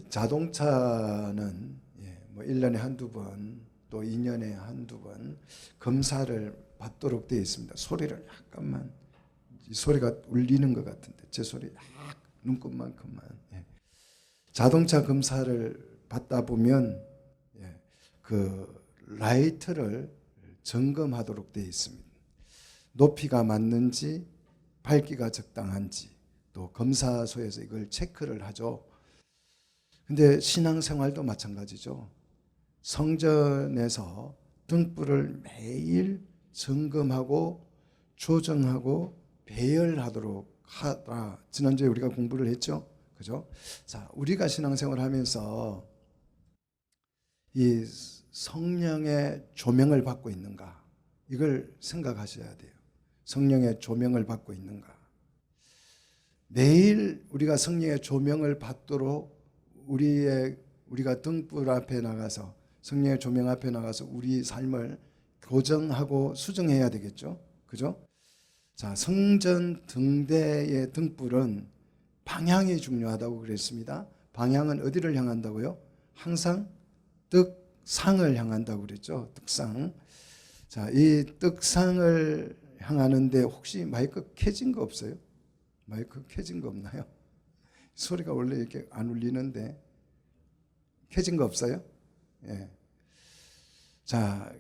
자동차는 뭐 1년에 한두 번, 또 2년에 한두 번 검사를 받도록 되어 있습니다. 소리를 약간만, 이 소리가 울리는 것 같은데 제 소리 약 눈곱만큼만. 자동차 검사를 받다 보면 그 라이트를 점검하도록 되어 있습니다. 높이가 맞는지, 밝기가 적당한지, 또 검사소에서 이걸 체크를 하죠. 근데 신앙생활도 마찬가지죠. 성전에서 등불을 매일 점검하고 조정하고 배열하도록 하라. 지난주에 우리가 공부를 했죠. 그죠? 자, 우리가 신앙생활 하면서 이 성령의 조명을 받고 있는가? 이걸 생각하셔야 돼요. 성령의 조명을 받고 있는가? 매일 우리가 성령의 조명을 받도록 우리가 등불 앞에 나가서, 성령의 조명 앞에 나가서 우리 삶을 교정하고 수정해야 되겠죠. 그죠? 자, 성전 등대의 등불은 방향이 중요하다고 그랬습니다. 방향은 어디를 향한다고요? 항상 떡상을 향한다고 그랬죠. 떡상. 자, 이 떡상을 향하는데 혹시 마이크 켜진 거 없어요? 마이크 켜진 거 없나요? 소리가 원래 이렇게 안 울리는데 켜진 거 없어요? 예. 자,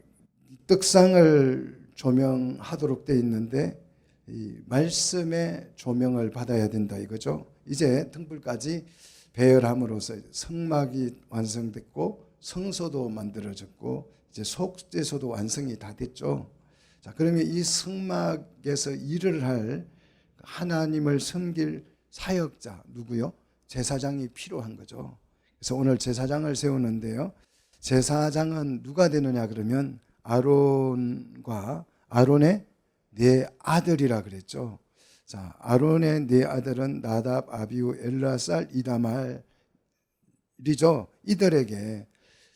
떡상을 조명하도록 되어 있는데 이 말씀의 조명을 받아야 된다 이거죠. 이제 등불까지 배열함으로써 성막이 완성됐고 성소도 만들어졌고 이제 속죄소도 완성이 다 됐죠. 자, 그러면 이 성막에서 일을 할 하나님을 섬길 사역자 누구요? 제사장이 필요한 거죠. 그래서 오늘 제사장을 세우는데요. 제사장은 누가 되느냐 그러면 아론의 네 아들이라 그랬죠. 자, 아론의 네 아들은 나답, 아비후, 엘라살, 이다말이죠. 이들에게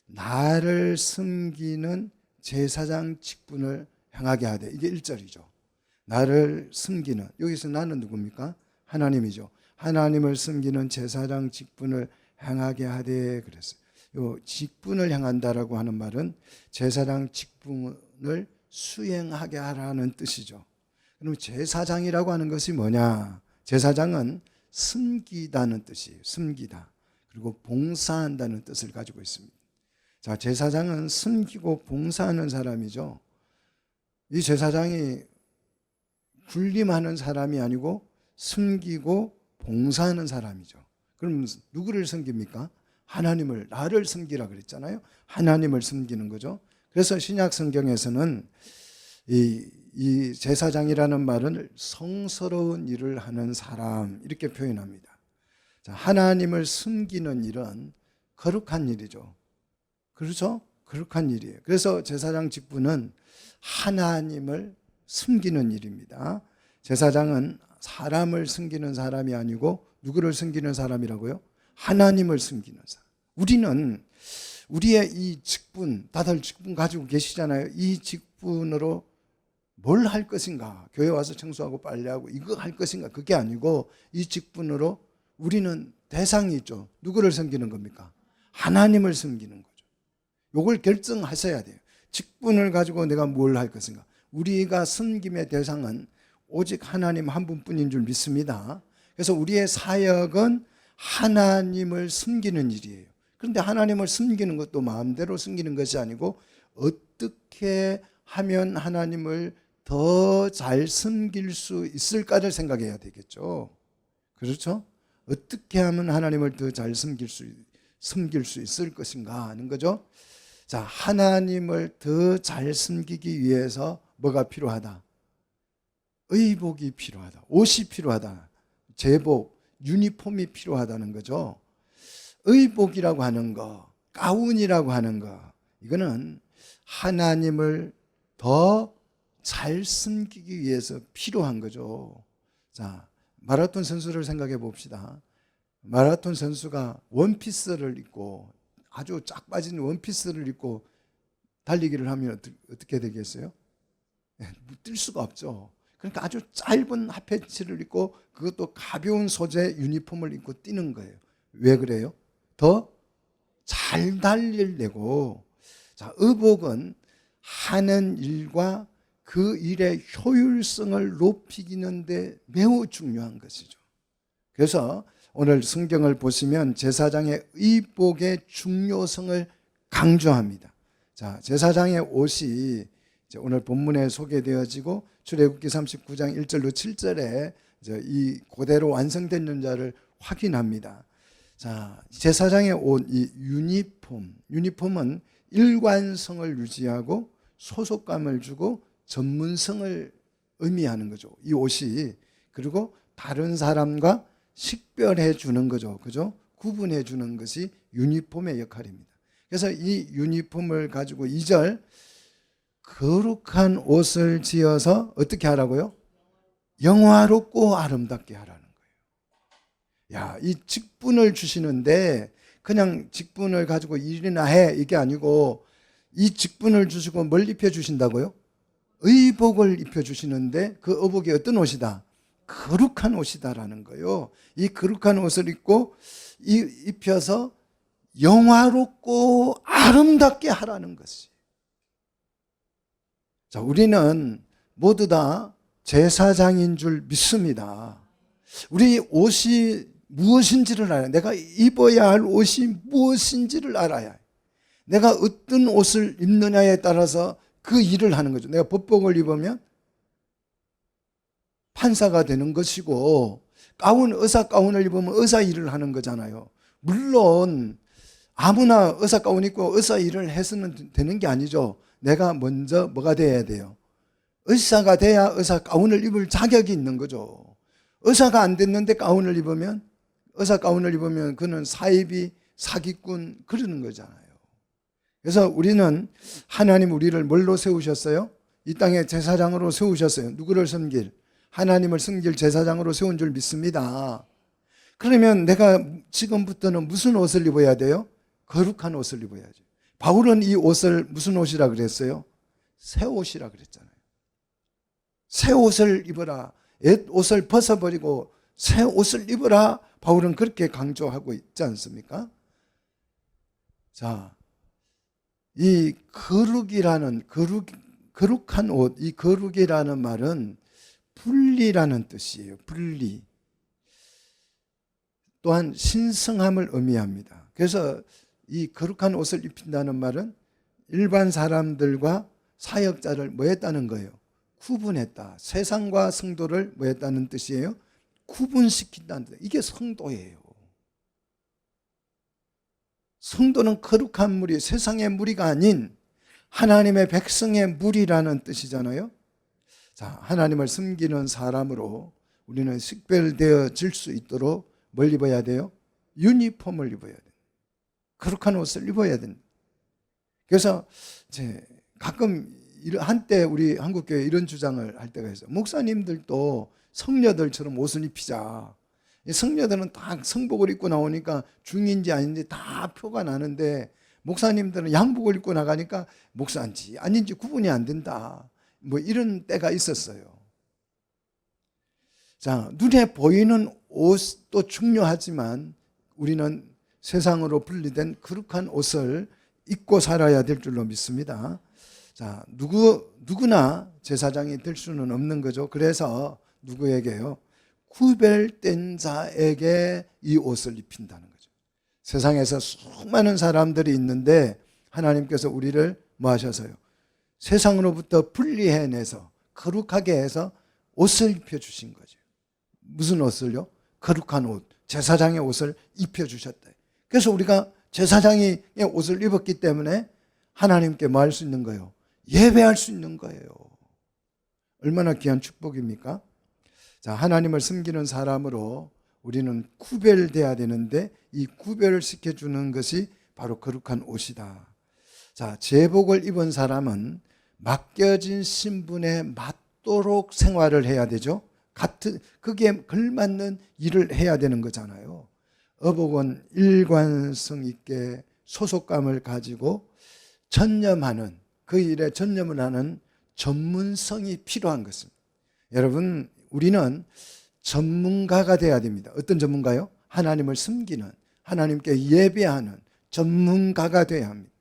나를 섬기는 제사장 직분을 행하게 하되, 이게 1절이죠. 나를 섬기는, 여기서 나는 누굽니까? 하나님이죠. 하나님을 섬기는 제사장 직분을 행하게 하되 그랬어요. 요 직분을 행한다라고 하는 말은 제사장 직분을 수행하게 하라는 뜻이죠. 그럼 제사장이라고 하는 것이 뭐냐? 제사장은 섬기다는 뜻이에요. 섬기다. 그리고 봉사한다는 뜻을 가지고 있습니다. 자, 제사장은 섬기고 봉사하는 사람이죠. 이 제사장이 군림하는 사람이 아니고 섬기고 봉사하는 사람이죠. 그럼 누구를 섬깁니까? 하나님을, 나를 섬기라 그랬잖아요. 하나님을 섬기는 거죠. 그래서 신약 성경에서는 이 제사장이라는 말은 성스러운 일을 하는 사람 이렇게 표현합니다. 자, 하나님을 섬기는 일은 거룩한 일이죠. 그렇죠? 거룩한 일이에요. 그래서 제사장 직분은 하나님을 섬기는 일입니다. 제사장은 사람을 섬기는 사람이 아니고 누구를 섬기는 사람이라고요? 하나님을 섬기는 사람. 우리는 우리의 이 직분, 다들 직분 가지고 계시잖아요. 이 직분으로 뭘 할 것인가? 교회 와서 청소하고 빨래하고 이거 할 것인가? 그게 아니고 이 직분으로 우리는 대상이 있죠. 누구를 섬기는 겁니까? 하나님을 섬기는 거죠. 이걸 결정하셔야 돼요. 직분을 가지고 내가 뭘 할 것인가? 우리가 섬김의 대상은 오직 하나님 한 분뿐인 줄 믿습니다. 그래서 우리의 사역은 하나님을 섬기는 일이에요. 그런데 하나님을 섬기는 것도 마음대로 섬기는 것이 아니고 어떻게 하면 하나님을 더 잘 섬길 수 있을까를 생각해야 되겠죠. 그렇죠? 어떻게 하면 하나님을 더 잘 섬길 수 있을 것인가 하는 거죠. 자, 하나님을 더 잘 섬기기 위해서 뭐가 필요하다? 의복이 필요하다. 옷이 필요하다. 제복, 유니폼이 필요하다는 거죠. 의복이라고 하는 거, 가운이라고 하는 거, 이거는 하나님을 더 잘 섬기기 위해서 필요한 거죠. 자, 마라톤 선수를 생각해 봅시다. 마라톤 선수가 원피스를 입고, 아주 쫙 빠진 원피스를 입고 달리기를 하면 어떻게 되겠어요? 뛸 수가 없죠. 그러니까 아주 짧은 핫팬츠를 입고 그것도 가벼운 소재 유니폼을 입고 뛰는 거예요. 왜 그래요? 더 잘 달리려고. 자, 의복은 하는 일과 그 일의 효율성을 높이기는데 매우 중요한 것이죠. 그래서 오늘 성경을 보시면 제사장의 의복의 중요성을 강조합니다. 자, 제사장의 옷이 오늘 본문에 소개되어지고 출애굽기 39장 1절로 7절에 이 그대로 완성된 자를 확인합니다. 자, 제사장의 옷, 이 유니폼은 일관성을 유지하고 소속감을 주고 전문성을 의미하는 거죠. 이 옷이. 그리고 다른 사람과 식별해 주는 거죠. 그죠? 구분해 주는 것이 유니폼의 역할입니다. 그래서 이 유니폼을 가지고 2절, 거룩한 옷을 지어서 어떻게 하라고요? 영화롭고 아름답게 하라는 거예요. 야, 이 직분을 주시는데 그냥 직분을 가지고 일이나 해 이게 아니고 이 직분을 주시고 뭘 입혀주신다고요? 의복을 입혀주시는데 그 의복이 어떤 옷이다? 거룩한 옷이다라는 거예요. 이 거룩한 옷을 입혀서 영화롭고 아름답게 하라는 것이. 자, 우리는 모두 다 제사장인 줄 믿습니다. 우리 옷이 무엇인지를 알아야, 내가 입어야 할 옷이 무엇인지를 알아야 해. 내가 어떤 옷을 입느냐에 따라서 그 일을 하는 거죠. 내가 법복을 입으면 판사가 되는 것이고, 의사 가운을 입으면 의사 일을 하는 거잖아요. 물론 아무나 의사 가운 입고 의사 일을 해서는 되는 게 아니죠. 내가 먼저 뭐가 돼야 돼요? 의사가 돼야 의사 가운을 입을 자격이 있는 거죠. 의사가 안 됐는데 의사 가운을 입으면 그는 사이비, 사기꾼 그러는 거잖아요. 그래서 우리는 하나님 우리를 뭘로 세우셨어요? 이 땅에 제사장으로 세우셨어요. 누구를 섬길? 하나님을 섬길 제사장으로 세운 줄 믿습니다. 그러면 내가 지금부터는 무슨 옷을 입어야 돼요? 거룩한 옷을 입어야죠. 바울은 이 옷을 무슨 옷이라 그랬어요? 새 옷이라 그랬잖아요. 새 옷을 입어라. 옛 옷을 벗어버리고 새 옷을 입어라. 바울은 그렇게 강조하고 있지 않습니까? 자, 이 거룩한 옷, 이 거룩이라는 말은 분리라는 뜻이에요. 분리. 또한 신성함을 의미합니다. 그래서 이 거룩한 옷을 입힌다는 말은 일반 사람들과 사역자를 뭐 했다는 거예요? 구분했다. 세상과 성도를 뭐 했다는 뜻이에요? 구분시킨다는 뜻. 이게 성도예요. 성도는 거룩한 무리, 세상의 무리가 아닌 하나님의 백성의 무리라는 뜻이잖아요. 자, 하나님을 섬기는 사람으로 우리는 식별되어질 수 있도록 뭘 입어야 돼요? 유니폼을 입어야 돼요. 거룩한 옷을 입어야 됩니다. 그래서 가끔 한때 우리 한국교회 이런 주장을 할 때가 있어요. 목사님들도 성녀들처럼 옷을 입히자. 성녀들은 다 성복을 입고 나오니까 중인지 아닌지 다 표가 나는데 목사님들은 양복을 입고 나가니까 목사인지 아닌지 구분이 안 된다. 뭐 이런 때가 있었어요. 자, 눈에 보이는 옷도 중요하지만 우리는 세상으로 분리된 거룩한 옷을 입고 살아야 될 줄로 믿습니다. 자, 누구나 제사장이 될 수는 없는 거죠. 그래서 누구에게요? 구별된 자에게 이 옷을 입힌다는 거죠. 세상에서 수많은 사람들이 있는데 하나님께서 우리를 뭐 하셔서요? 세상으로부터 분리해내서 거룩하게 해서 옷을 입혀주신 거죠. 무슨 옷을요? 거룩한 옷, 제사장의 옷을 입혀주셨다. 그래서 우리가 제사장의 옷을 입었기 때문에 하나님께 뭐 할 수 있는 거예요? 예배할 수 있는 거예요. 얼마나 귀한 축복입니까? 자, 하나님을 섬기는 사람으로 우리는 구별돼야 되는데 이 구별을 시켜주는 것이 바로 거룩한 옷이다. 자, 제복을 입은 사람은 맡겨진 신분에 맞도록 생활을 해야 되죠. 거기에 걸맞는 일을 해야 되는 거잖아요. 의복은 일관성 있게 소속감을 가지고 전념하는, 그 일에 전념을 하는 전문성이 필요한 것입니다. 여러분, 우리는 전문가가 돼야 됩니다. 어떤 전문가요? 하나님을 섬기는, 하나님께 예배하는 전문가가 되어야 합니다.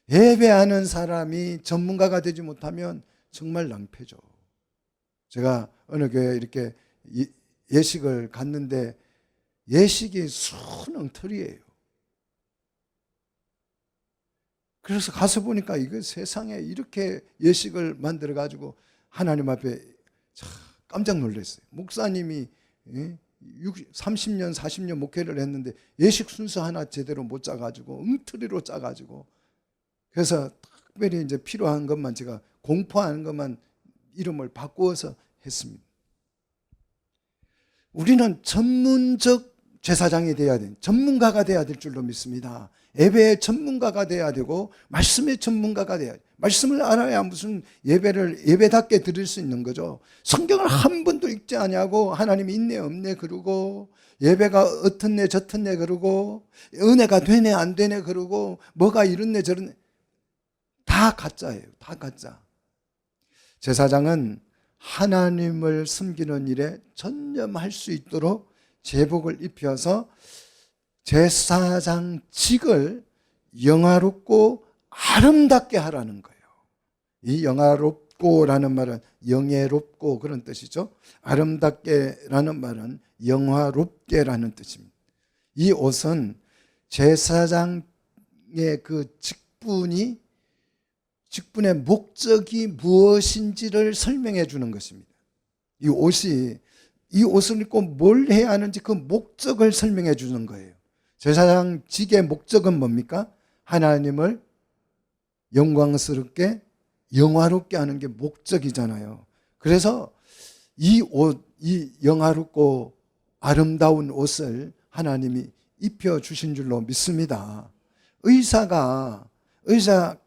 예배하는 사람이 전문가가 되지 못하면 정말 낭패죠. 제가 어느 교회에 이렇게 예식을 갔는데 예식이 순엉터리예요. 그래서 가서 보니까 이거 세상에 이렇게 예식을 만들어 가지고 하나님 앞에 깜짝 놀랐어요. 목사님이 30년 40년 목회를 했는데 예식 순서 하나 제대로 못 짜가지고 엉터리로 짜가지고, 그래서 특별히 이제 필요한 것만 제가 공포하는 것만 이름을 바꾸어서 했습니다. 우리는 전문적 제사장이 돼야 돼, 전문가가 돼야 될 줄로 믿습니다. 예배의 전문가가 돼야 되고 말씀의 전문가가 돼야 돼. 말씀을 알아야 무슨 예배를 예배답게 드릴 수 있는 거죠. 성경을 한 번도 읽지 않냐고 하나님이 있네 없네 그러고, 예배가 어떻네 저떻네 그러고, 은혜가 되네 안 되네 그러고, 뭐가 이렇네 저렇네, 다 가짜예요. 다 가짜. 제사장은 하나님을 섬기는 일에 전념할 수 있도록 제복을 입혀서 제사장직을 영화롭고 아름답게 하라는 거예요. 이 영화롭고라는 말은 영예롭고 그런 뜻이죠. 아름답게라는 말은 영화롭게라는 뜻입니다. 이 옷은 제사장의 그 직분의 목적이 무엇인지를 설명해 주는 것입니다. 이 옷을 입고 뭘 해야 하는지 그 목적을 설명해 주는 거예요. 제사장직의 목적은 뭡니까? 하나님을 영광스럽게 영화롭게 하는 게 목적이잖아요. 그래서 이 영화롭고 아름다운 옷을 하나님이 입혀주신 줄로 믿습니다. 의사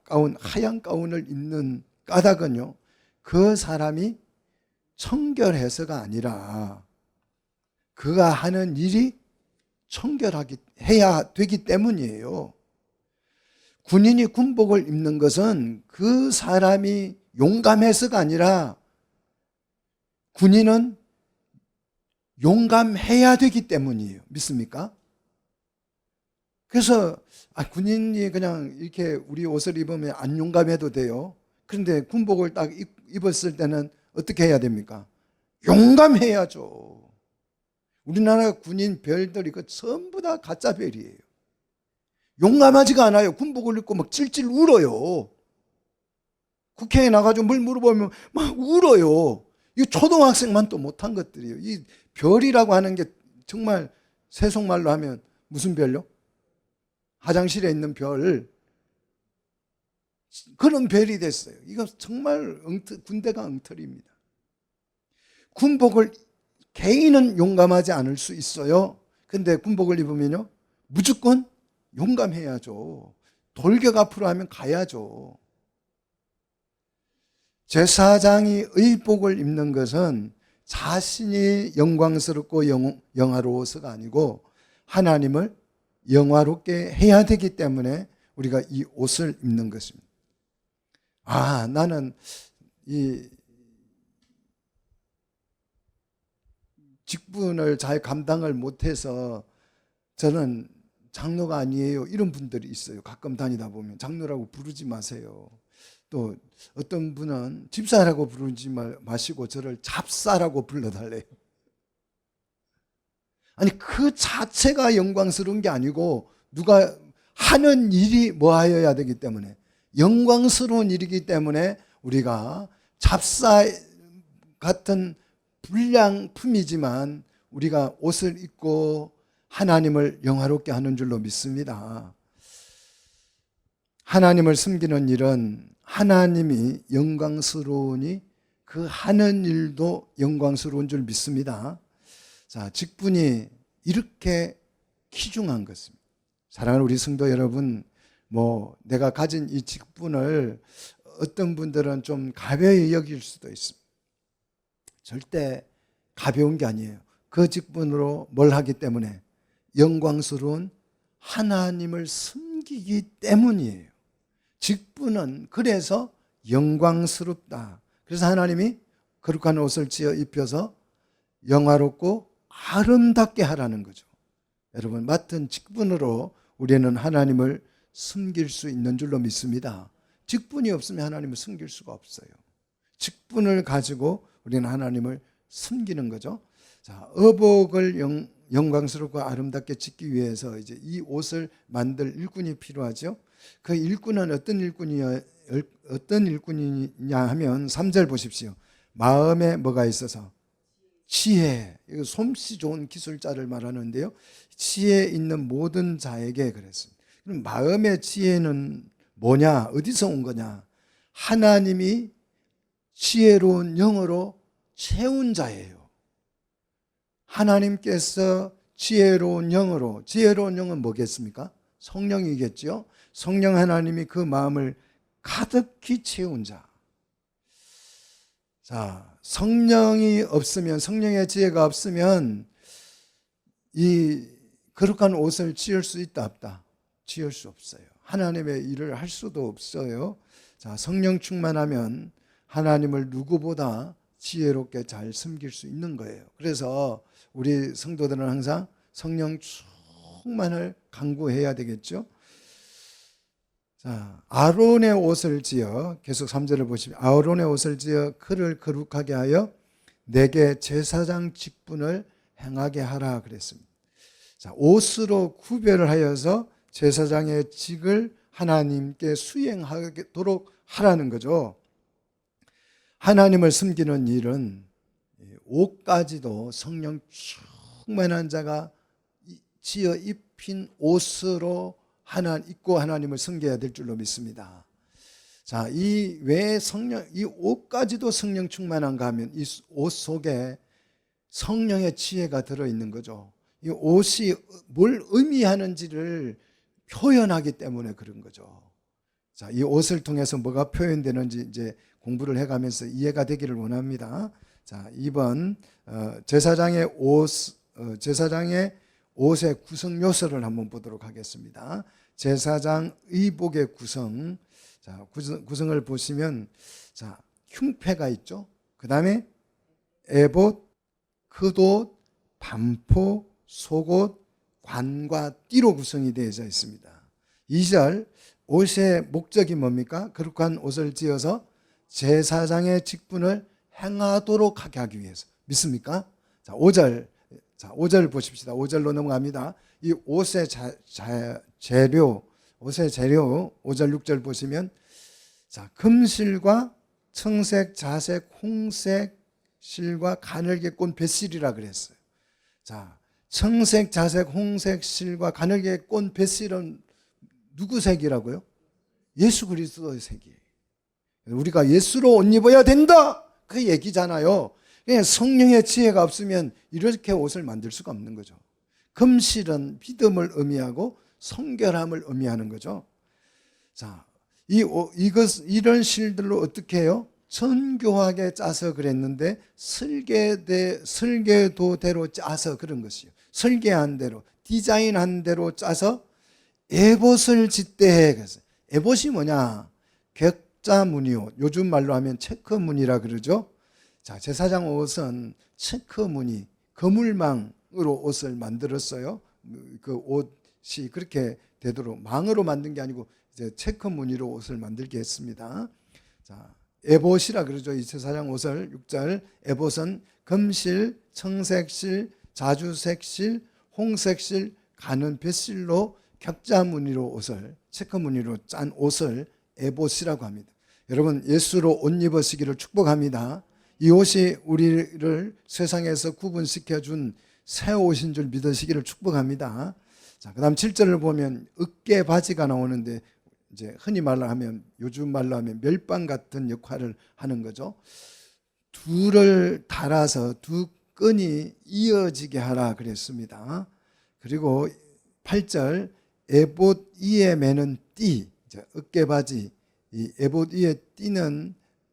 가운, 하얀 가운을 입는 까닭은요, 그 사람이 청결해서가 아니라 그가 하는 일이 해야 되기 때문이에요. 군인이 군복을 입는 것은 그 사람이 용감해서가 아니라 군인은 용감해야 되기 때문이에요. 믿습니까? 그래서 군인이 그냥 이렇게 우리 옷을 입으면 안 용감해도 돼요. 그런데 군복을 딱 입었을 때는 어떻게 해야 됩니까? 용감해야죠. 우리나라 군인 별들 이거 전부 다 가짜 별이에요. 용감하지가 않아요. 군복을 입고 막 찔찔 울어요. 국회에 나가지고 뭘 물어보면 막 울어요. 이 초등학생만 또 못한 것들이에요. 이 별이라고 하는 게 정말 세속말로 하면 무슨 별요? 화장실에 있는 별, 그런 별이 됐어요. 이거 정말 군대가 엉터리입니다. 군복을 개인은 용감하지 않을 수 있어요. 근데 군복을 입으면요 무조건 용감해야죠. 돌격 앞으로 하면 가야죠. 제사장이 의복을 입는 것은 자신이 영광스럽고 영화로워서가 아니고 하나님을 영화롭게 해야 되기 때문에 우리가 이 옷을 입는 것입니다. 나는 이 직분을 잘 감당을 못해서 저는 장로가 아니에요, 이런 분들이 있어요. 가끔 다니다 보면 장로라고 부르지 마세요. 또 어떤 분은 집사라고 부르지 마시고 저를 잡사라고 불러달래요. 아니 그 자체가 영광스러운 게 아니고 누가 하는 일이 뭐하여야 되기 때문에 영광스러운 일이기 때문에 우리가 잡사 같은 불량품이지만 우리가 옷을 입고 하나님을 영화롭게 하는 줄로 믿습니다. 하나님을 섬기는 일은 하나님이 영광스러우니 그 하는 일도 영광스러운 줄 믿습니다. 자, 직분이 이렇게 귀중한 것입니다. 사랑하는 우리 성도 여러분, 내가 가진 이 직분을 어떤 분들은 좀 가벼이 여길 수도 있습니다. 절대 가벼운 게 아니에요. 그 직분으로 뭘 하기 때문에? 영광스러운 하나님을 섬기기 때문이에요. 직분은 그래서 영광스럽다. 그래서 하나님이 거룩한 옷을 지어 입혀서 영화롭고 아름답게 하라는 거죠. 여러분, 맡은 직분으로 우리는 하나님을 섬길 수 있는 줄로 믿습니다. 직분이 없으면 하나님을 섬길 수가 없어요. 직분을 가지고 우리는 하나님을 섬기는 거죠. 자, 의복을 영광스럽고 아름답게 짓기 위해서 이제 이 옷을 만들 일꾼이 필요하죠. 그 일꾼은 어떤 일꾼이냐 하면 3절 보십시오. 마음에 뭐가 있어서? 지혜. 이거 솜씨 좋은 기술자를 말하는데요. 지혜 있는 모든 자에게 그랬습니다. 그럼 마음의 지혜는 뭐냐? 어디서 온 거냐? 하나님이 지혜로운 영으로 채운 자예요. 하나님께서 지혜로운 영으로, 지혜로운 영은 뭐겠습니까? 성령이겠죠. 성령 하나님이 그 마음을 가득히 채운 자. 자, 성령이 없으면, 성령의 지혜가 없으면 이 거룩한 옷을 지을 수 있다 없다? 지을 수 없어요. 하나님의 일을 할 수도 없어요. 자, 성령 충만하면 하나님을 누구보다 지혜롭게 잘 섬길 수 있는 거예요. 그래서 우리 성도들은 항상 성령 충만을 간구해야 되겠죠. 자, 아론의 옷을 지어, 계속 3절을 보시면 아론의 옷을 지어 그를 거룩하게 하여 내게 제사장 직분을 행하게 하라 그랬습니다. 자, 옷으로 구별을 하여서 제사장의 직을 하나님께 수행하도록 하라는 거죠. 하나님을 섬기는 일은 옷까지도 성령 충만한 자가 지어 입힌 옷으로 입고 하나님을 섬겨야 될 줄로 믿습니다. 자, 이 왜 성령, 이 옷까지도 성령 충만한가 하면 이 옷 속에 성령의 지혜가 들어있는 거죠. 이 옷이 뭘 의미하는지를 표현하기 때문에 그런 거죠. 자, 이 옷을 통해서 뭐가 표현되는지 이제 공부를 해가면서 이해가 되기를 원합니다. 자, 2번 제사장의 옷의 구성 요소를 한번 보도록 하겠습니다. 제사장 의복의 구성. 자, 구성을 보시면 자, 흉패가 있죠. 그 다음에 에봇, 겉옷, 반포, 속옷, 관과 띠로 구성이 되어져 있습니다. 2절 옷의 목적이 뭡니까? 거룩한 옷을 지어서 제사장의 직분을 행하도록 하게 하기 위해서. 믿습니까? 자, 5절. 자, 5절 보십시다. 5절로 넘어갑니다. 이 옷의 재료, 5절, 6절 보시면 자, 금실과 청색, 자색, 홍색 실과 가늘게 꼰 뱃실이라 그랬어요. 자, 청색, 자색, 홍색 실과 가늘게 꼰 뱃실은 누구 색이라고요? 예수 그리스도의 색이에요. 우리가 예수로 옷 입어야 된다, 그 얘기잖아요. 성령의 지혜가 없으면 이렇게 옷을 만들 수가 없는 거죠. 금실은 믿음을 의미하고 성결함을 의미하는 거죠. 자, 이런 실들로 어떻게 해요? 정교하게 짜서 그랬는데 설계도대로 짜서 그런 것이요. 설계한 대로, 디자인한 대로 짜서 에봇을 짓되 그랬어요. 에봇이 뭐냐? 객자무늬, 요즘 말로 하면 체크무늬라 그러죠. 자, 제사장 옷은 체크무늬, 거물망으로 옷을 만들었어요. 그 옷이 그렇게 되도록 망으로 만든 게 아니고 이제 체크무늬로 옷을 만들게 했습니다. 자, 에봇이라 그러죠. 이 제사장 옷을 6절 에봇은 금실, 청색실, 자주색실, 홍색실, 가는 뱃실로 격자무늬로 옷을, 체크무늬로 짠 옷을 에봇이라고 합니다. 여러분, 예수로 옷 입으시기를 축복합니다. 이 옷이 우리를 세상에서 구분시켜준 새 옷인 줄 믿으시기를 축복합니다. 자, 그 다음 7절을 보면 어깨 바지가 나오는데 이제 흔히 말로 하면, 요즘 말로 하면 멜빵 같은 역할을 하는 거죠. 둘을 달아서 두 끈이 이어지게 하라 그랬습니다. 그리고 8절 에봇 위에 매는 띠, 어깨 바지, 이 에봇 위에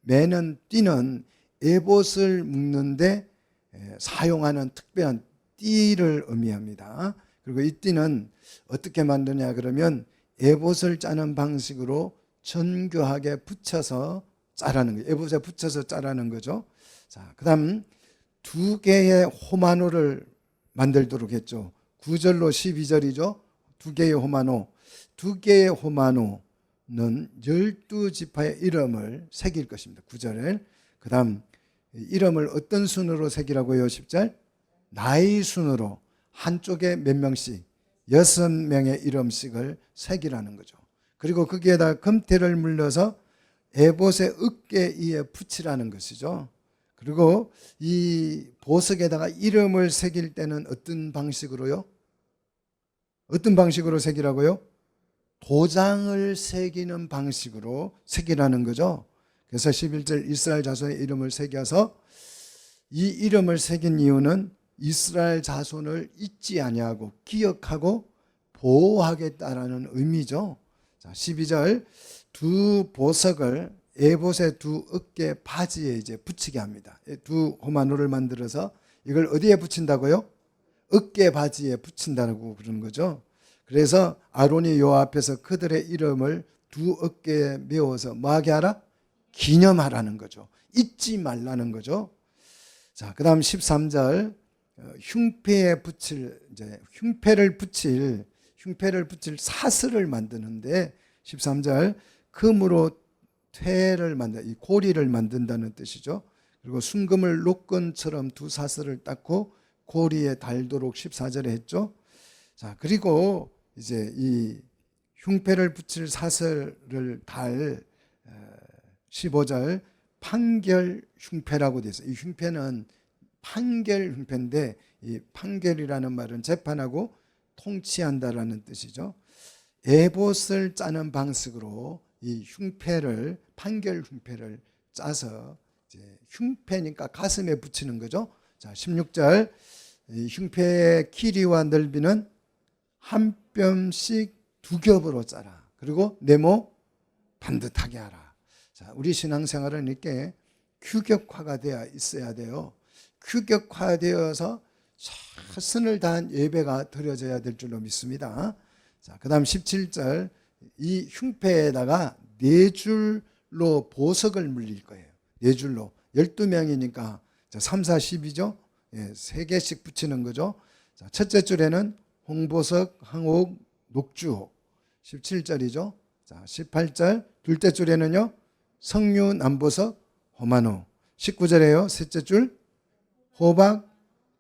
매는 띠는 에봇을 묶는데 사용하는 특별한 띠를 의미합니다. 그리고 이 띠는 어떻게 만드냐 그러면 에봇을 짜는 방식으로 정교하게 붙여서 짜라는 거예요. 에봇에 붙여서 짜라는 거죠. 자, 그다음 2개의 호마노를 만들도록 했죠. 9절로 12절이죠. 두 개의 호마노. 두 개의 호마노는 12지파의 이름을 새길 것입니다. 9절에. 그 다음 이름을 어떤 순으로 새기라고요? 10절. 나이 순으로 한쪽에 몇 명씩 6명의 이름씩을 새기라는 거죠. 그리고 거기에다 금태를 물려서 에봇의 어깨에 붙이라는 것이죠. 그리고 이 보석에다가 이름을 새길 때는 어떤 방식으로요? 어떤 방식으로 새기라고요? 도장을 새기는 방식으로 새기라는 거죠. 그래서 11절 이스라엘 자손의 이름을 새겨서 이 이름을 새긴 이유는 이스라엘 자손을 잊지 아니하고 기억하고 보호하겠다라는 의미죠. 자, 12절 두 보석을 에봇의 두 어깨 바지에 이제 붙이게 합니다. 두 호마노를 만들어서 이걸 어디에 붙인다고요? 어깨 바지에 붙인다고 그러는 거죠. 그래서 아론이 요 앞에서 그들의 이름을 두 어깨에 메워서 뭐하게 하라? 기념하라는 거죠. 잊지 말라는 거죠. 자, 그 다음 13절 흉패에 붙일 이제 흉패를 붙일 사슬을 만드는데 13절 금으로 퇴를 만든 이 고리를 만든다는 뜻이죠. 그리고 순금을 녹건처럼 두 사슬을 닦고 고리에 달도록 14절에 했죠. 자, 그리고 이제 이 흉패를 붙일 사슬을 달 15절 판결 흉패라고 되어 있어요. 이 흉패는 판결 흉패인데 이 판결이라는 말은 재판하고 통치한다라는 뜻이죠. 에봇을 짜는 방식으로 이 흉패를 판결 흉패를 짜서 이제 흉패니까 가슴에 붙이는 거죠. 자, 16절 이 흉패의 길이와 넓이는 한 뼘씩 두 겹으로 짜라. 그리고 네모 반듯하게 하라. 자, 우리 신앙생활은 이렇게 규격화가 되어 있어야 돼요. 규격화되어서 최선을 다한 예배가 드려져야 될 줄로 믿습니다. 자, 그 다음 17절 이 흉패에다가 네 줄로 보석을 물릴 거예요. 네 줄로 12명이니까 3, 4, 10이죠. 예, 3개씩 붙이는 거죠. 자, 첫째 줄에는 홍보석, 항옥, 녹주옥 17절이죠. 자, 18절 둘째 줄에는요 석류, 남보석, 호마노 19절에요 셋째 줄 호박,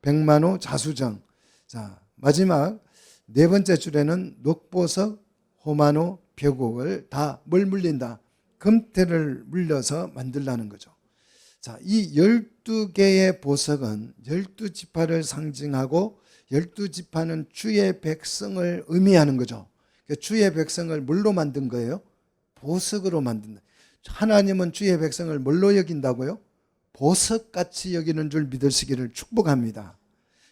백마노, 자수정. 자, 마지막 네 번째 줄에는 녹보석, 호마노, 벽옥을 다 뭘 물린다? 금태를 물려서 만들라는 거죠. 자, 이 12개의 보석은 12지파를 상징하고 12지파는 주의 백성을 의미하는 거죠. 주의 백성을 뭘로 만든 거예요? 보석으로 만든다. 하나님은 주의 백성을 뭘로 여긴다고요? 보석같이 여기는 줄 믿으시기를 축복합니다.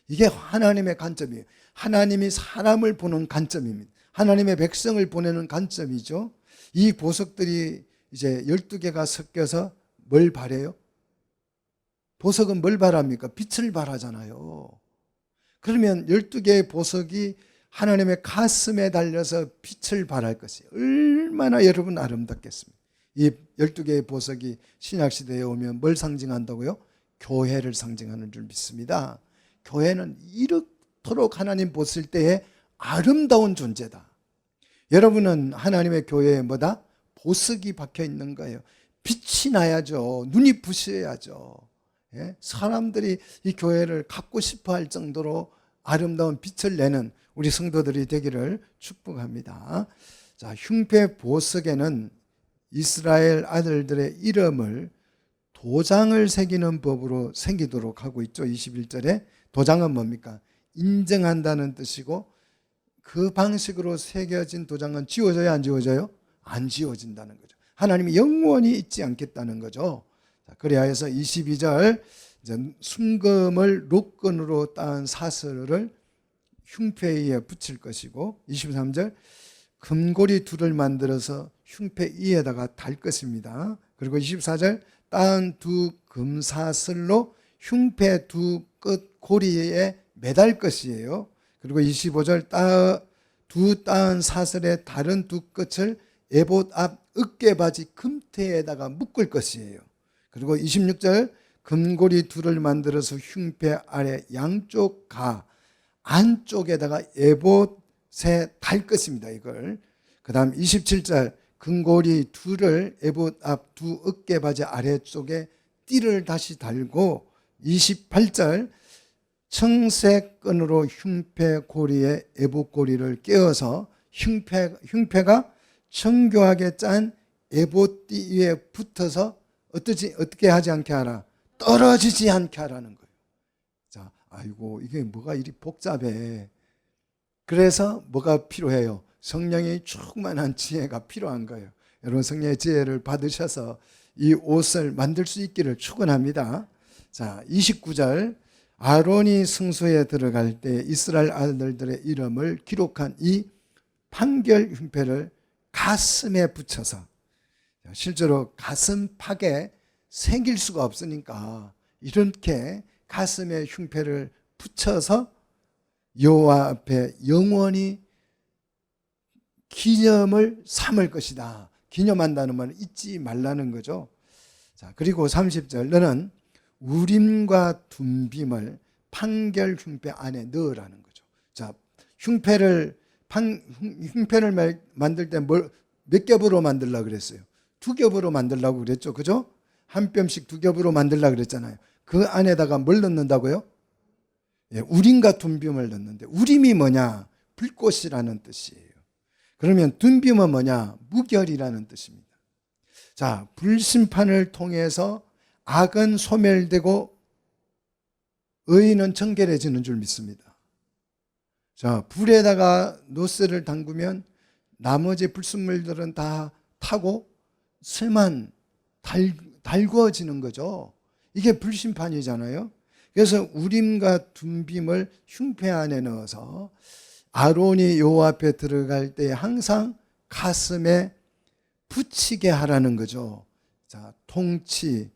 이게 하나님의 관점이에요. 하나님이 사람을 보는 관점입니다. 하나님의 백성을 보내는 관점이죠. 이 보석들이 이제 12개가 섞여서 뭘 바래요? 보석은 뭘 바랍니까? 빛을 바라잖아요. 그러면 12개의 보석이 하나님의 가슴에 달려서 빛을 발할 것이에요. 얼마나 여러분 아름답겠습니까? 이 12개의 보석이 신약시대에 오면 뭘 상징한다고요? 교회를 상징하는 줄 믿습니다. 교회는 이렇도록 하나님 보실 때에 아름다운 존재다. 여러분은 하나님의 교회에 뭐다? 보석이 박혀 있는 거예요. 빛이 나야죠. 눈이 부셔야죠. 예? 사람들이 이 교회를 갖고 싶어 할 정도로 아름다운 빛을 내는 우리 성도들이 되기를 축복합니다. 자, 흉패 보석에는 이스라엘 아들들의 이름을 도장을 새기는 법으로 새기도록 하고 있죠. 21절에 도장은 뭡니까? 인정한다는 뜻이고 그 방식으로 새겨진 도장은 지워져요? 안 지워져요? 안 지워진다는 거죠. 하나님이 영원히 잊지 않겠다는 거죠. 자, 그래야 해서 22절 순금을 록건으로 따은 사슬을 흉패 위에 붙일 것이고 23절 금고리 둘을 만들어서 흉패 위에다가 달 것입니다. 그리고 24절 따은 두 금사슬로 흉패 두 끝 고리에 매달 것이에요. 그리고 25절 두 따은 사슬의 다른 두 끝을 에봇 앞 어깨바지 금태에다가 묶을 것이에요. 그리고 26절 금고리 둘을 만들어서 흉패 아래 양쪽 가 안쪽에다가 에봇에 달 것입니다. 이걸. 그 다음 27절 금고리 둘을 에봇 앞 두 어깨바지 아래쪽에 띠를 다시 달고 28절 청색 끈으로 흉패 고리에 에봇 고리를 꿰어서 흉패가 정교하게 짠 에봇 띠 위에 붙어서 어떻게 하지 않게 하라? 떨어지지 않게 하라는 거예요. 자, 아이고 이게 뭐가 이리 복잡해. 그래서 뭐가 필요해요? 성령의 충만한 지혜가 필요한 거예요. 여러분 성령의 지혜를 받으셔서 이 옷을 만들 수 있기를 축원합니다. 자, 29절 아론이 성소에 들어갈 때 이스라엘 아들들의 이름을 기록한 이 판결 흉패를 가슴에 붙여서, 실제로 가슴팍에 새길 수가 없으니까 이렇게 가슴에 흉패를 붙여서 여호와 앞에 영원히 기념을 삼을 것이다. 기념한다는 말은 잊지 말라는 거죠. 자, 그리고 30절 너는 우림과 둠빔을 판결 흉패 안에 넣으라는 거죠. 자, 흉패를 만들 때 몇 겹으로 만들려고 그랬어요? 두 겹으로 만들려고 그랬죠. 그죠? 한 뼘씩 두 겹으로 만들려고 그랬잖아요. 그 안에다가 뭘 넣는다고요? 예, 우림과 둠빔을 넣는데, 우림이 뭐냐? 불꽃이라는 뜻이에요. 그러면 둠빔은 뭐냐? 무결이라는 뜻입니다. 자, 불심판을 통해서 악은 소멸되고 의인은 정결해지는 줄 믿습니다. 자, 불에다가 노스를 담그면 나머지 불순물들은 다 타고 쇠만 달구어지는 거죠. 이게 불심판이잖아요. 그래서 우림과 둠빔을 흉패 안에 넣어서 아론이 여호와 앞에 들어갈 때 항상 가슴에 붙이게 하라는 거죠. 자, 통치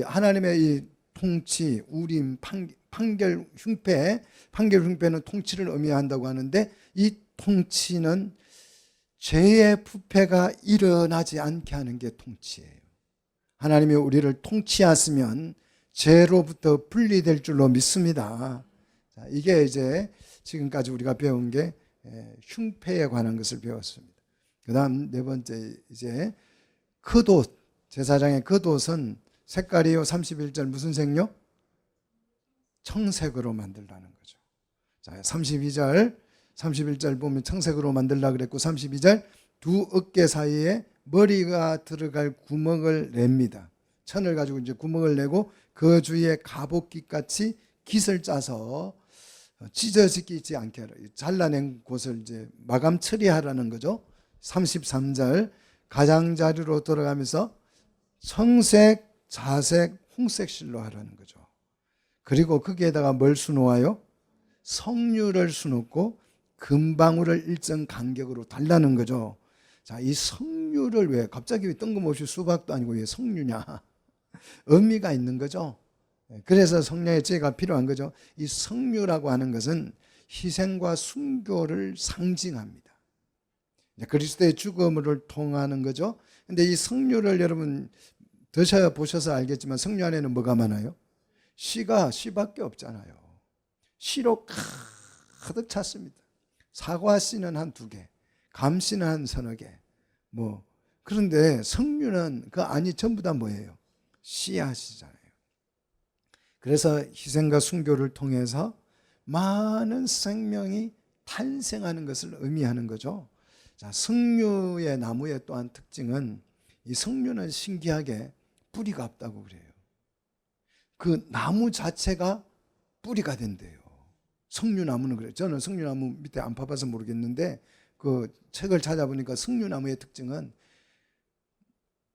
하나님의 이 통치, 우림, 판결 흉패는 통치를 의미한다고 하는데, 이 통치는 죄의 부패가 일어나지 않게 하는 게 통치예요. 하나님이 우리를 통치하시면 죄로부터 분리될 줄로 믿습니다. 자, 이게 이제 지금까지 우리가 배운 게 흉패에 관한 것을 배웠습니다. 그 다음 네 번째, 이제 겉옷, 제사장의 겉옷은 색깔이요 31절 무슨 색요? 청색으로 만들라는 거죠. 자, 31절 보면 청색으로 만들라 그랬고, 32절 두 어깨 사이에 머리가 들어갈 구멍을 냅니다. 천을 가지고 이제 구멍을 내고 그 주위에 갑옷깃 같이 깃을 짜서 찢어지지 않게 하라. 잘라낸 곳을 이제 마감 처리하라는 거죠. 33절 가장자리로 들어가면서 청색, 자색, 홍색 실로 하라는 거죠. 그리고 거기에다가 뭘 수놓아요? 석류를 수놓고 금방울을 일정 간격으로 달라는 거죠. 자, 이 석류를 왜 갑자기 뜬금없이 수박도 아니고 왜 석류냐? 의미가 있는 거죠. 그래서 성령의 지혜가 필요한 거죠. 이 석류라고 하는 것은 희생과 순교를 상징합니다. 그리스도의 죽음을 통하는 거죠. 근데 이 석류를 여러분 드셔보셔서 알겠지만 석류 안에는 뭐가 많아요? 씨밖에 없잖아요. 씨로 가득 찼습니다. 사과씨는 한 2개, 감씨는 한 3-4개. 그런데 석류는 그 안이 전부 다 뭐예요? 씨앗이잖아요. 그래서 희생과 순교를 통해서 많은 생명이 탄생하는 것을 의미하는 거죠. 자, 석류의 나무의 또한 특징은, 이 석류는 신기하게 뿌리가 없다고 그래요. 그 나무 자체가 뿌리가 된대요. 석류나무는 그래요. 저는 석류나무 밑에 안 파봐서 모르겠는데 그 책을 찾아보니까 석류나무의 특징은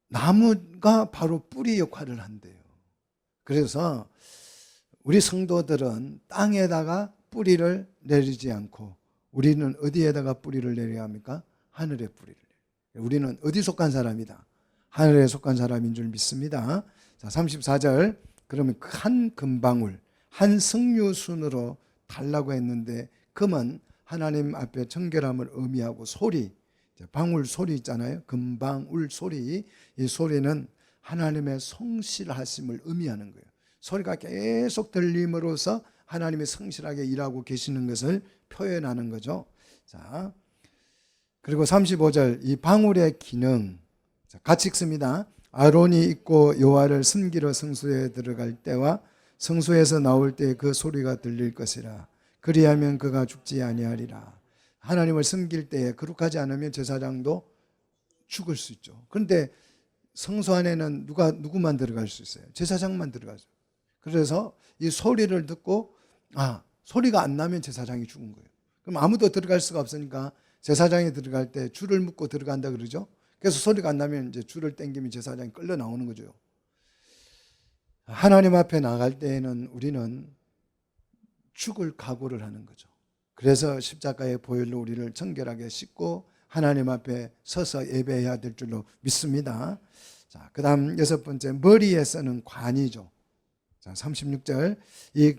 나무가 바로 뿌리 역할을 한대요. 그래서 우리 성도들은 땅에다가 뿌리를 내리지 않고 우리는 어디에다가 뿌리를 내려야 합니까? 하늘에 뿌리를 내려요. 우리는 어디 속한 사람이다? 하늘에 속한 사람인 줄 믿습니다. 자, 34절 그러면 한 금방울, 한 석류순으로 달라고 했는데, 금은 하나님 앞에 정결함을 의미하고 소리, 방울 소리 있잖아요. 금방울 소리, 이 소리는 하나님의 성실하심을 의미하는 거예요. 소리가 계속 들림으로써 하나님이 성실하게 일하고 계시는 것을 표현하는 거죠. 자, 그리고 35절 이 방울의 기능 같이 읽습니다. 아론이 입고 여호와를 섬기러 성소에 들어갈 때와 성소에서 나올 때 그 소리가 들릴 것이라. 그리하면 그가 죽지 아니하리라. 하나님을 섬길 때에 거룩하지 않으면 제사장도 죽을 수 있죠. 그런데 성소 안에는 누구만 들어갈 수 있어요? 제사장만 들어가죠. 그래서 이 소리를 듣고 소리가 안 나면 제사장이 죽은 거예요. 그럼 아무도 들어갈 수가 없으니까 제사장이 들어갈 때 줄을 묶고 들어간다 그러죠. 그래서 소리가 안 나면 이제 줄을 당기면 제사장이 끌려 나오는 거죠. 하나님 앞에 나갈 때에는 우리는 죽을 각오를 하는 거죠. 그래서 십자가의 보혈로 우리를 정결하게 씻고 하나님 앞에 서서 예배해야 될 줄로 믿습니다. 자, 그다음 여섯 번째 머리에 쓰는 관이죠. 자, 36절 이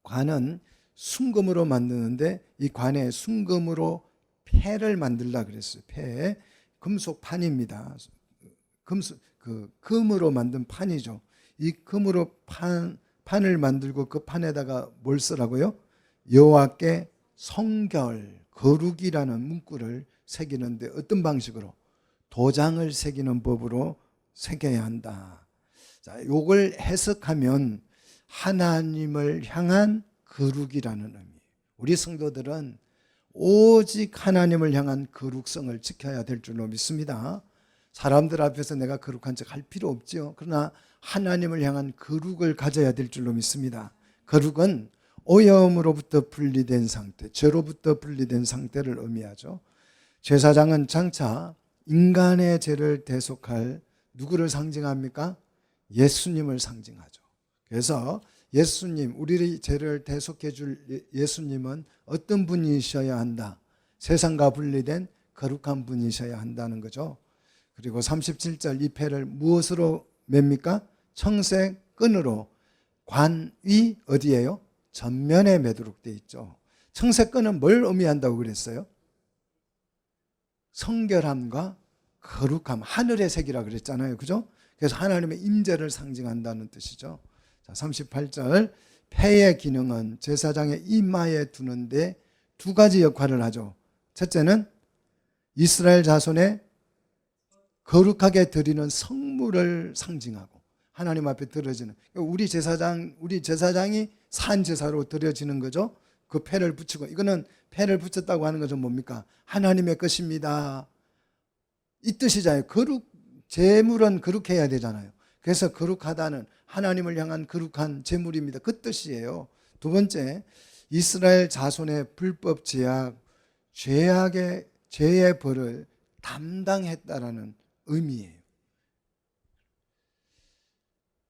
관은 순금으로 만드는데 이 관에 순금으로 패를 만들라 그랬어요. 패 금속 판입니다. 금으로 만든 판이죠. 이 금으로 판을 만들고 그 판에다가 뭘 쓰라고요? 여호와께 성결, 거룩이라는 문구를 새기는데 어떤 방식으로? 도장을 새기는 법으로 새겨야 한다. 자, 요걸 해석하면 하나님을 향한 거룩이라는 의미. 우리 성도들은 오직 하나님을 향한 거룩성을 지켜야 될 줄로 믿습니다. 사람들 앞에서 내가 거룩한 척 할 필요 없죠. 그러나 하나님을 향한 거룩을 가져야 될 줄로 믿습니다. 거룩은 오염으로부터 분리된 상태, 죄로부터 분리된 상태를 의미하죠. 제사장은 장차 인간의 죄를 대속할 누구를 상징합니까? 예수님을 상징하죠. 그래서 예수님, 우리의 죄를 대속해 줄 예수님은 어떤 분이셔야 한다? 세상과 분리된 거룩한 분이셔야 한다는 거죠. 그리고 37절 이 패를 무엇으로 맵니까? 청색 끈으로 관위 어디예요? 전면에 매도록 되어 있죠. 청색 끈은 뭘 의미한다고 그랬어요? 성결함과 거룩함, 하늘의 색이라 그랬잖아요. 그죠? 그래서 하나님의 임재를 상징한다는 뜻이죠. 자, 38절 패의 기능은 제사장의 이마에 두는데 두 가지 역할을 하죠. 첫째는 이스라엘 자손의 거룩하게 드리는 성물을 상징하고 하나님 앞에 드려지는 우리 제사장이 산 제사로 드려지는 거죠. 그 패를 붙이고 이거는 패를 붙였다고 하는 것은 뭡니까? 하나님의 것입니다. 이 뜻이잖아요. 제물은 거룩해야 되잖아요. 그래서 거룩하다는 하나님을 향한 거룩한 제물입니다. 그 뜻이에요. 두 번째, 이스라엘 자손의 불법 죄악, 죄의 벌을 담당했다라는 의미예요.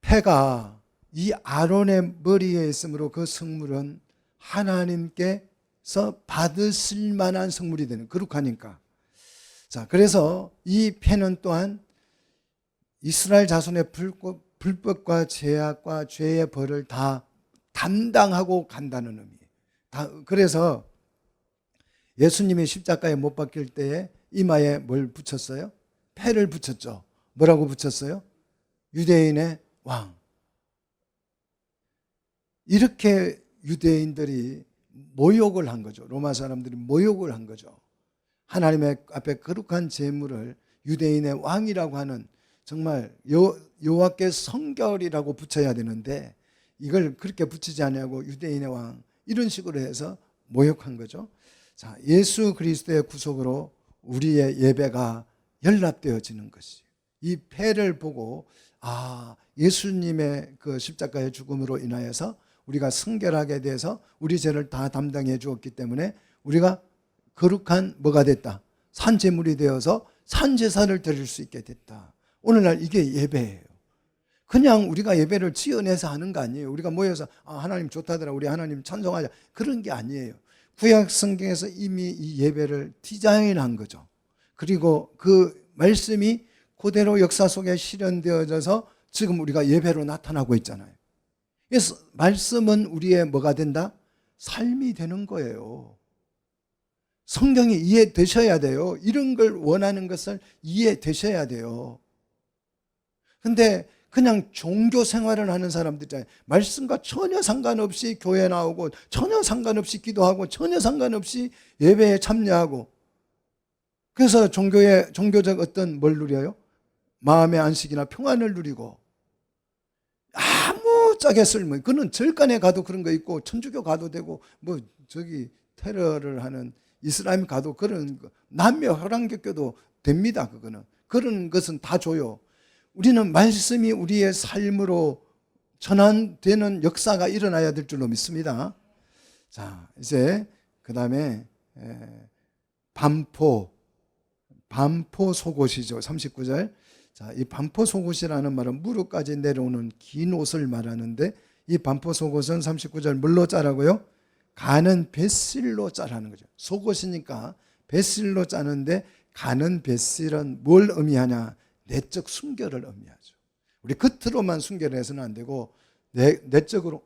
패가 이 아론의 머리에 있으므로 그 성물은 하나님께서 받으실 만한 성물이 되는, 거룩하니까. 자, 그래서 이 패는 또한 이스라엘 자손의 불법과 죄악과 죄의 벌을 다 담당하고 간다는 의미예요. 그래서 예수님이 십자가에 못 박힐 때에 이마에 뭘 붙였어요? 패를 붙였죠. 뭐라고 붙였어요? 유대인의 왕. 이렇게 유대인들이 모욕을 한 거죠. 로마 사람들이 모욕을 한 거죠. 하나님의 앞에 거룩한 제물을 유대인의 왕이라고 하는 정말 여호와께 성결이라고 붙여야 되는데 이걸 그렇게 붙이지 않냐고 유대인의 왕 이런 식으로 해서 모욕한 거죠. 자, 예수 그리스도의 구속으로 우리의 예배가 연락되어지는 것이 이 패를 보고 예수님의 그 십자가의 죽음으로 인하여서 우리가 성결하게 돼서 우리 죄를 다 담당해 주었기 때문에 우리가 거룩한 뭐가 됐다? 산제물이 되어서 산제사를 드릴 수 있게 됐다. 오늘날 이게 예배예요. 그냥 우리가 예배를 지어내서 하는 거 아니에요. 우리가 모여서 하나님 좋다더라, 우리 하나님 찬송하자, 그런 게 아니에요. 구약 성경에서 이미 이 예배를 디자인한 거죠. 그리고 그 말씀이 그대로 역사 속에 실현되어져서 지금 우리가 예배로 나타나고 있잖아요. 그래서 말씀은 우리의 뭐가 된다? 삶이 되는 거예요. 성경이 이해되셔야 돼요. 이런 걸 원하는 것을 이해되셔야 돼요. 근데 그냥 종교 생활을 하는 사람들이잖아요. 말씀과 전혀 상관없이 교회 나오고 전혀 상관없이 기도하고 전혀 상관없이 예배에 참여하고, 그래서 종교적 어떤 뭘 누려요? 마음의 안식이나 평안을 누리고, 아무짝에 쓸모. 그는 절간에 가도 그런 거 있고 천주교 가도 되고 뭐 저기 테러를 하는 이슬람 가도 그런 거, 남녀 혈안교도 됩니다. 그거는 그런 것은 다 줘요. 우리는 말씀이 우리의 삶으로 전환되는 역사가 일어나야 될 줄로 믿습니다. 자, 이제 그 다음에 반포 속옷이죠. 39절. 자, 이 반포 속옷이라는 말은 무릎까지 내려오는 긴 옷을 말하는데, 이 반포 속옷은 39절 뭘로 짜라고요? 가는 뱃실로 짜라는 거죠. 속옷이니까 뱃실로 짜는데, 가는 뱃실은 뭘 의미하냐? 내적 순결을 의미하죠. 우리 겉으로만 순결해서는 안 되고 내적으로.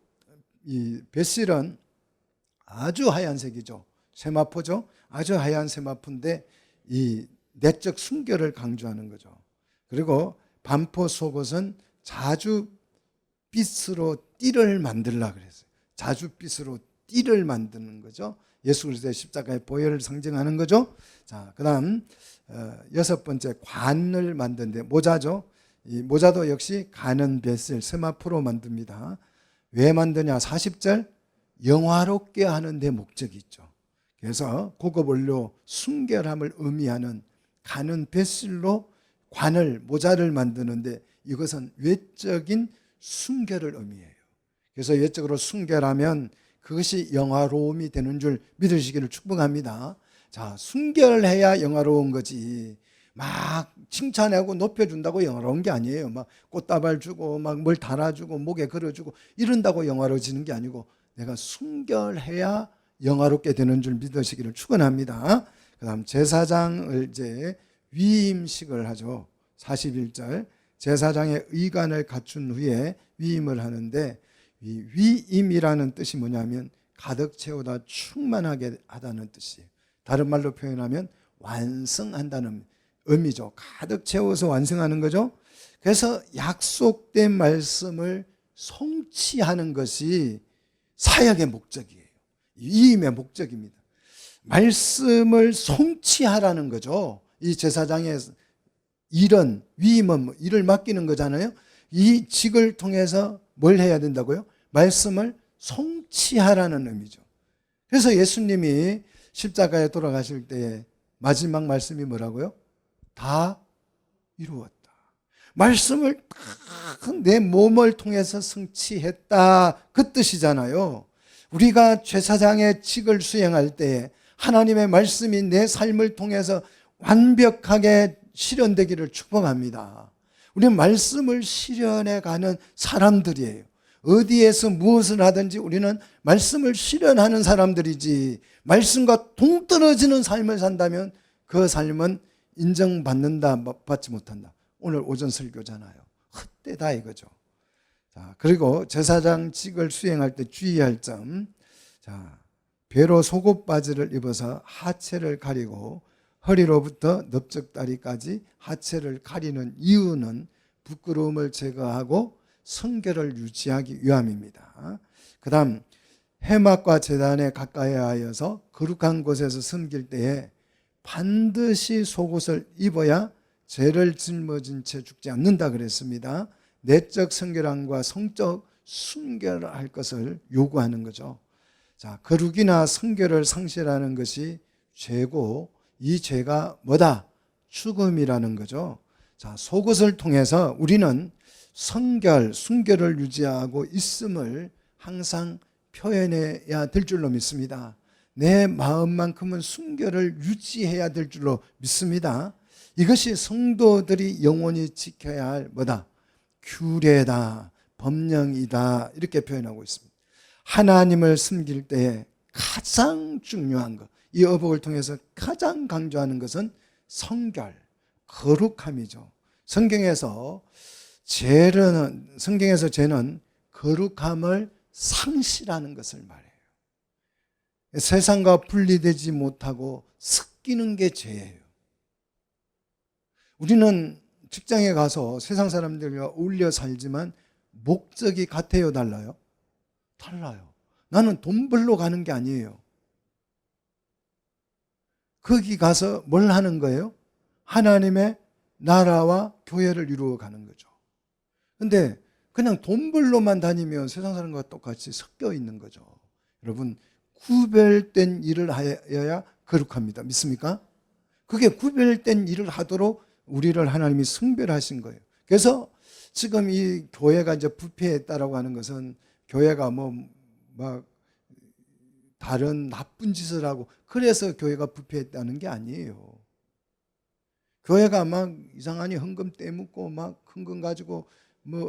이 뱃실은 아주 하얀색이죠. 세마포죠. 아주 하얀 세마포인데 이 내적 순결을 강조하는 거죠. 그리고 반포 속옷은 자주빛으로 띠를 만들라 그랬어요. 자주빛으로 띠를 만드는 거죠. 예수 그리스도의 십자가의 보혈을 상징하는 거죠. 자, 그다음 6번째, 관을 만드는데 모자죠. 이 모자도 역시 가는 뱃실 세마포로 만듭니다. 왜 만드냐? 40절, 영화롭게 하는 데 목적이 있죠. 그래서 고급 원료 순결함을 의미하는 가는 뱃실로 관을, 모자를 만드는데, 이것은 외적인 순결을 의미해요. 그래서 외적으로 순결하면 그것이 영화로움이 되는 줄 믿으시기를 축복합니다. 자, 순결해야 영화로운 거지, 막 칭찬하고 높여준다고 영화로운 게 아니에요. 막 꽃다발 주고 막 뭘 달아주고 목에 걸어주고 이런다고 영화로워지는 게 아니고, 내가 순결해야 영화롭게 되는 줄 믿으시기를 축원합니다. 그 다음 제사장을 이제 위임식을 하죠. 41절, 제사장의 의관을 갖춘 후에 위임을 하는데, 이 위임이라는 뜻이 뭐냐면 가득 채우다, 충만하게 하다는 뜻이에요. 다른 말로 표현하면 완성한다는 의미죠. 가득 채워서 완성하는 거죠. 그래서 약속된 말씀을 성취하는 것이 사역의 목적이에요. 위임의 목적입니다. 말씀을 성취하라는 거죠. 이 제사장의 일은, 위임은 일을 맡기는 거잖아요. 이 직을 통해서 뭘 해야 된다고요? 말씀을 성취하라는 의미죠. 그래서 예수님이 십자가에 돌아가실 때 마지막 말씀이 뭐라고요? 다 이루었다. 말씀을 다 내 몸을 통해서 성취했다, 그 뜻이잖아요. 우리가 제사장의 직을 수행할 때 하나님의 말씀이 내 삶을 통해서 완벽하게 실현되기를 축복합니다. 우리는 말씀을 실현해 가는 사람들이에요. 어디에서 무엇을 하든지 우리는 말씀을 실현하는 사람들이지, 말씀과 동떨어지는 삶을 산다면 그 삶은 인정받는다, 받지 못한다. 오늘 오전 설교잖아요. 헛되다 이거죠. 자, 그리고 제사장직을 수행할 때 주의할 점. 자, 배로 속옷 바지를 입어서 하체를 가리고 허리로부터 넓적다리까지 하체를 가리는 이유는 부끄러움을 제거하고 성결을 유지하기 위함입니다. 그 다음, 회막과 제단에 가까이 하여서 거룩한 곳에서 섬길 때에 반드시 속옷을 입어야 죄를 짊어진 채 죽지 않는다 그랬습니다. 내적 성결함과 성적 순결을 할 것을 요구하는 거죠. 자, 거룩이나 성결을 상실하는 것이 죄고, 이 죄가 뭐다? 죽음이라는 거죠. 자, 속옷을 통해서 우리는 성결, 순결을 유지하고 있음을 항상 표현해야 될 줄로 믿습니다. 내 마음만큼은 순결을 유지해야 될 줄로 믿습니다. 이것이 성도들이 영원히 지켜야 할 뭐다? 규례다, 법령이다, 이렇게 표현하고 있습니다. 하나님을 섬길 때에 가장 중요한 것, 이 어복을 통해서 가장 강조하는 것은 성결, 거룩함이죠. 성경에서 죄는 거룩함을 상실하는 것을 말해요. 세상과 분리되지 못하고 섞이는 게 죄예요. 우리는 직장에 가서 세상 사람들과 어울려 살지만 목적이 같아요, 달라요? 달라요. 나는 돈 벌러 가는 게 아니에요. 거기 가서 뭘 하는 거예요? 하나님의 나라와 교회를 이루어 가는 거죠. 근데 그냥 돈 벌러만 다니면 세상 사람과 똑같이 섞여 있는 거죠. 여러분, 구별된 일을 하여야 거룩합니다. 믿습니까? 그게 구별된 일을 하도록 우리를 하나님이 성별하신 거예요. 그래서 지금 이 교회가 이제 부패했다라고 하는 것은 교회가 막 다른 나쁜 짓을 하고 그래서 교회가 부패했다는 게 아니에요. 교회가 막 이상하니 헌금 떼묻고 막 헌금 가지고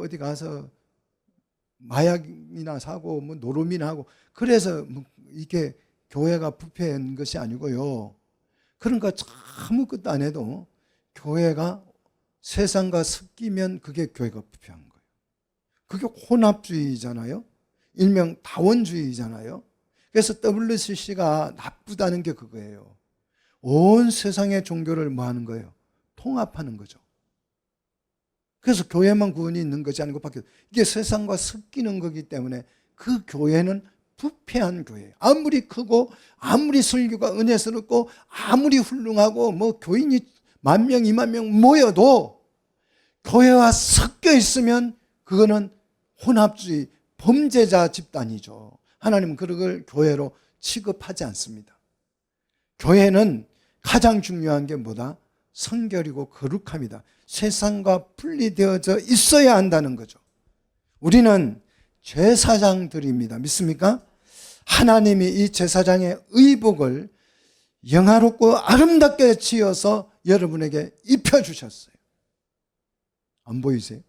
어디 가서 마약이나 사고 노름이나 하고 그래서 이게 교회가 부패한 것이 아니고요. 그러니까 아무것도 안 해도 교회가 세상과 섞이면 그게 교회가 부패한 거예요. 그게 혼합주의잖아요. 일명 다원주의잖아요. 그래서 WCC가 나쁘다는 게 그거예요. 온 세상의 종교를 뭐 하는 거예요? 통합하는 거죠. 그래서 교회만 구원이 있는 것이 아니고 밖에 이게 세상과 섞이는 거기 때문에 그 교회는 부패한 교회예요. 아무리 크고 아무리 설교가 은혜스럽고 아무리 훌륭하고 교인이 10,000명, 20,000명 모여도 교회와 섞여 있으면 그거는 혼합주의, 범죄자 집단이죠. 하나님은 그걸 교회로 취급하지 않습니다. 교회는 가장 중요한 게 뭐다? 성결이고 거룩합니다. 세상과 분리되어져 있어야 한다는 거죠. 우리는 제사장들입니다. 믿습니까? 하나님이 이 제사장의 의복을 영화롭고 아름답게 지어서 여러분에게 입혀주셨어요. 안 보이세요?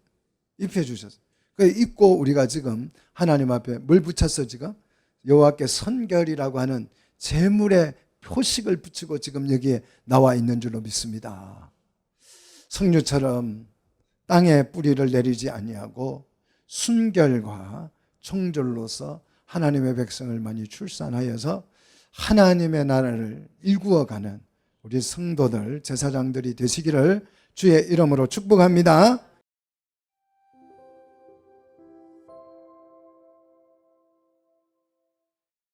입혀주셨어요. 그래서 입고 우리가 지금 하나님 앞에 뭘 붙였어 지금? 여호와께 선결이라고 하는 제물의 표식을 붙이고 지금 여기에 나와 있는 줄로 믿습니다. 석류처럼 땅에 뿌리를 내리지 아니하고 순결과 청절로서 하나님의 백성을 많이 출산하여서 하나님의 나라를 일구어가는 우리 성도들, 제사장들이 되시기를 주의 이름으로 축복합니다.